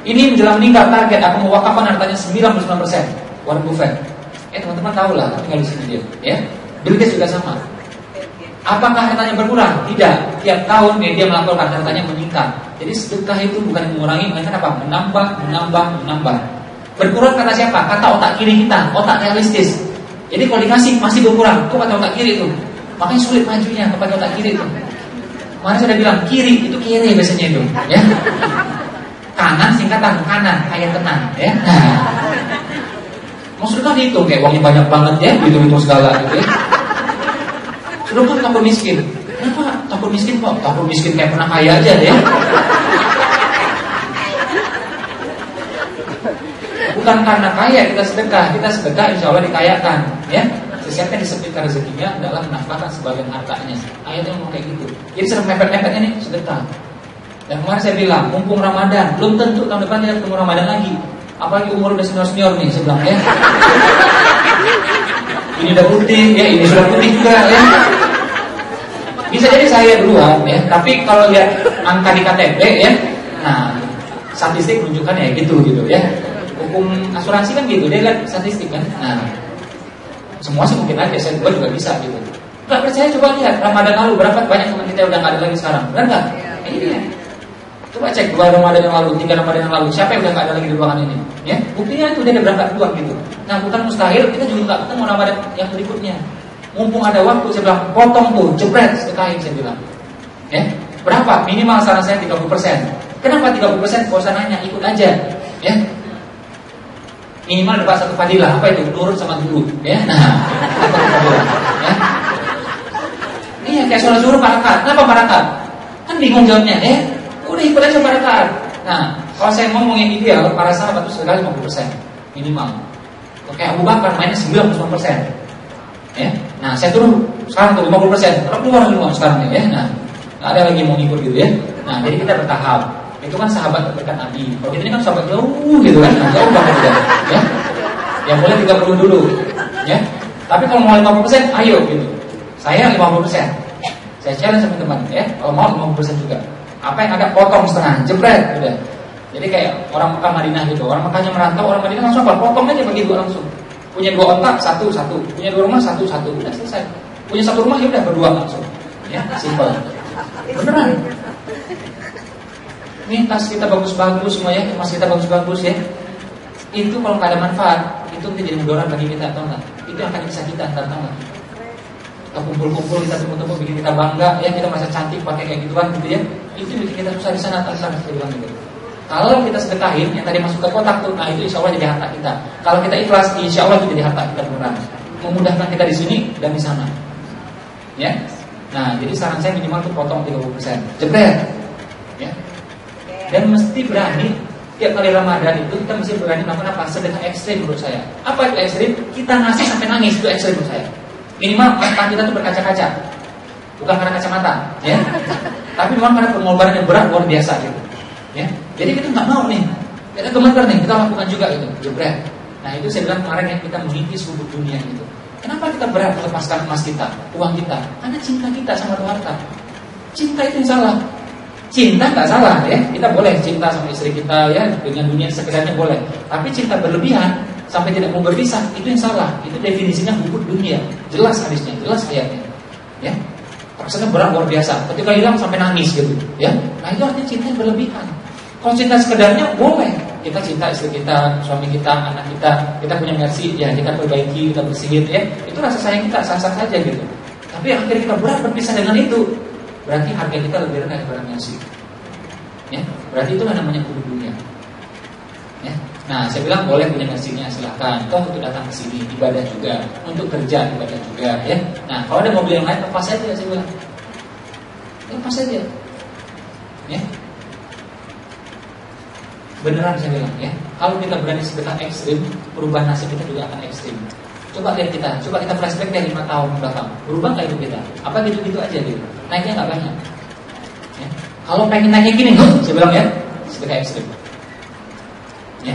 Ini menjelang meninggal target akan mewakafkan hartanya 99%. Warren Buffett. Teman-teman tahu lah, tinggal di sini dia. Ya, Bill Gates juga sama. Apakah hartanya berkurang? Tidak. Tiap tahun dia melakukan hartanya meningkat. Jadi sedekah itu bukan mengurangi, melainkan apa? Menambah. Berkurang kata siapa? Kata otak kiri kita, otak realistis. Jadi kalau dikasih masih berkurang, itu kata otak kiri itu. Makanya sulit majunya kepada otak kiri itu. Kemarin saya udah bilang kiri itu kiri biasanya itu, ya. Kanan singkatan kanan, kayak tenang, ya. Maksudnya dihitung kayak uangnya banyak banget ya, hitung segala gitu ya. Sudah kan takut miskin. Kenapa takut miskin kok? Takut miskin kayak pernah kaya aja ya. Bukan karena kaya kita sedekah insya Allah dikayakan ya. Sesiapa yang disebutkan rezekinya adalah menafkahkan sebagian hartanya. Ayatnya ngomong kayak gitu. Jadi sering mepet-mepetnya nih sedekah. Dan kemarin saya bilang, mumpung Ramadan, belum tentu tahun depan kita ketemu Ramadan lagi. Apalagi umur udah senior nih, saya bilang ya. Ini udah putih, ya ini sudah putih juga ya. Bisa jadi saya duluan ya, tapi kalau lihat angka di KTP ya, nah statistik menunjukkan ya gitu ya. Hukum asuransi kan gitu, dia lihat statistik kan. Nah, semua sih mungkin aja, saya juga bisa gitu. Nggak percaya coba lihat Ramadan lalu berapa banyak teman kita udah nggak ada lagi sekarang, benar nggak? Ini ya. Coba cek 2 Ramadan yang lalu, 3 Ramadan yang lalu, siapa yang udah nggak ada lagi di ruangan ini? Ya, buktinya itu dia udah berangkat duluan gitu. Nah, bukan mustahil kita juga nggak ketemu Ramadan yang berikutnya. Mumpung ada waktu, saya bilang potong tuh, jebret sedekahin saya bilang. Ya, berapa? Minimal saran saya 30%. Kenapa 30%? Bosananya ikut aja, ya. Minimal dapat satu fadilah, apa itu? Nurut sama guru, ya. Nah, itu fadilah, ya. Iya, kayak sholat zuhur parakat. Kenapa parakat? Kan bingung jawabnya, ya. Udah ikut aja parakat. Nah, kalau saya ngomong yang ideal, para sahabat itu sedekah 50% minimal. Oke, Abu Bakar mainnya 99%. Ya. Nah, saya turun sekarang tuh 50%. Kalau keluar semua sekarang ya. Nah, nggak ada lagi mau ngikut gitu ya. Nah, jadi kita bertahap. Itu kan sahabat terdekat Nabi. Kalau kita ini kan sahabat jauh gitu kan. Nah, jauh banget gitu. Ya. Yang boleh 30 dulu. Ya. Tapi kalau mau 50%, ayo gitu. Saya 50%. Saya challenge sama teman ya. Kalau mau 50% juga. Apa yang ada potong setengah, jebret udah. Jadi kayak orang Mekah Madinah gitu. Orang Mekahnya merantau, orang Madinah langsung potong aja bagi dua langsung. Punya 2 ontak, satu. Punya 2 rumah, satu. Udah selesai. Punya 1 rumah, ya udah berdua langsung. Ya, simpel. Beneran. Nih tas kita bagus-bagus semua ya, emas kita bagus-bagus ya. Itu kalau nggak ada manfaat, itu nanti jadi mudarat bagi kita, tahu nggak? Itu akan bisa kita antar tahu nggak? Kita kumpul-kumpul, kita temu-temu bikin kita bangga, ya kita merasa cantik pakai kayak gituan gitu ya. Itu bikin kita susah di sana, tanpa bilang gitu. Kalau kita sedekahin yang tadi masuk ke kotak tuh, nah itu insya Allah jadi harta kita. Kalau kita ikhlas, insya Allah itu jadi harta kita beneran. Memudahkan kita di sini dan di sana. Ya. Nah, jadi saran saya minimal tuh potong 30%. Jebret. Ya. Dan mesti berani tiap kali Ramadan itu kita mesti berani melakukan apa? Sedekah ekstrim menurut saya. Apa itu ekstrim? Kita ngasih sampai nangis, itu ekstrim menurut saya. Minimal mata kita tuh berkaca-kaca. Bukan karena kacamata, ya. Tapi memang karena pengorbanan yang berat luar biasa gitu. Ya. Jadi kita nggak mau nih, kita gemeter nih, kita lakukan juga gitu, jebret. Nah itu saya bilang kemarin ya, kita mengikis hubung dunia gitu. Kenapa kita berat melepaskan emas kita, uang kita? Karena cinta kita sama harta. Cinta itu yang salah. Cinta nggak salah ya, kita boleh cinta sama istri kita ya, dengan dunia sekitarnya boleh. Tapi cinta berlebihan sampai tidak mau berpisah, itu yang salah. Itu definisinya hubung dunia. Jelas hadisnya, jelas ayatnya. Ya, rasanya berat luar biasa. Ketika hilang sampai nangis gitu. Ya, nah itu artinya cinta yang berlebihan. Kalau cinta sekedarnya boleh. Kita cinta istri kita, suami kita, anak kita punya mercy, ya kita perbaiki, kita bersihin, ya itu rasa sayang kita sah-sah saja gitu. Tapi akhirnya kita berat berpisah dengan itu, berarti harga kita lebih rendah daripada mercy. Ya, berarti itulah namanya hubung dunia. Ya, nah saya bilang boleh punya mercy-nya silahkan. Toh untuk datang ke sini ibadah juga, untuk kerja ibadah juga, ya. Nah kalau ada mobil yang lain lepas saja, saya bilang lepas saja, ya. Beneran saya bilang ya, kalau kita berani sedekah ekstrim, perubahan nasib kita juga akan ekstrim. Coba lihat kita flashback dari 5 tahun belakang, berubah nggak hidup kita? Apa gitu-gitu aja gitu? Naiknya nggak banyak. Ya. Kalau pengen naiknya gini, saya bilang ya, sedekah ekstrim. Ya,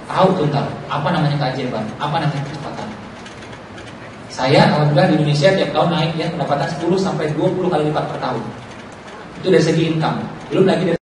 tahu tuntar apa namanya keajaiban, apa namanya kecepatan. Saya alhamdulillah di Indonesia tiap tahun naik ya pendapatan 10 sampai 20 kali lipat per tahun. Itu dari segi income, belum lagi dari